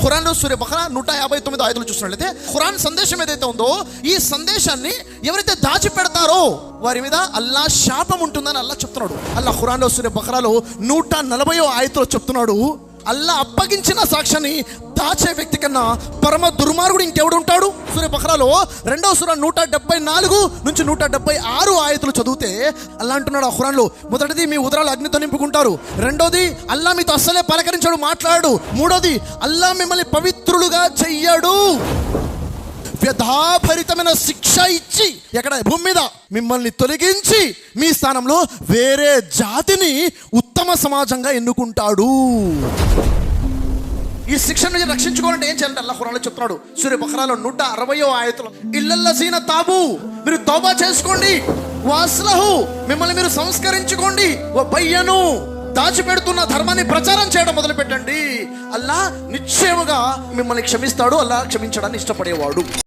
ఖురాన్లో సూర బఖరా 159 ఆయతులు చూసినట్లయితే ఖురాన్ సందేశం ఏదైతే ఉందో ఈ సందేశాన్ని ఎవరైతే దాచిపెడతారో వారి మీద అల్లా శాపం ఉంటుందని అల్లా చెప్తున్నాడు. అల్లా ఖురాన్లో సూర బఖరాలో 140 ఆయతులు చెప్తున్నాడు, అల్లా అప్పగించిన సాక్ష్యాన్ని దాచే వ్యక్తి కన్నా పరమ దుర్మార్గుడు ఇంకెవడు ఉంటాడు. సూర బఖరాలో 2వ సూర 174 నుంచి 176 ఆయతులు చదివితే అల్లా అంటున్నాడు ఆ ఖురాన్లో, మొదటిది మీ ఉదరాలు అగ్నితో నింపుకుంటారు, రెండోది అల్లా మీతో అస్సలే పలకరించాడు మాట్లాడు, మూడోది అల్లా మిమ్మల్ని పవిత్రులుగా చెయ్యడు, వ్యధాభరితమైన శిక్ష ఇచ్చి ఎక్కడ భూమి మీద మిమ్మల్ని తొలగించి మీ స్థానంలో వేరే జాతిని ఉత్తమ సమాజంగా ఎన్నుకుంటాడు. ఈ శిక్ష నుంచి రక్షించుకోవాలంటే ఏం చేయాలంటే అల్లాహ్ ఖురాన్లో చెప్తున్నాడు. సూర బఖరాలో 160 ఆయతులు, ఇల్లల్లజీన తాబు, మీరు తౌబా చేసుకోండి, వస్లహు, మిమ్మల్ని మీరు సంస్కరించుకోండి, వబయ్యను, దాచిపెడుతున్న ధర్మాన్ని ప్రచారం చేయడం మొదలు పెట్టండి, అల్లా నిశ్చయముగా మిమ్మల్ని క్షమిస్తాడు, అల్లా క్షమించడాన్ని ఇష్టపడేవాడు.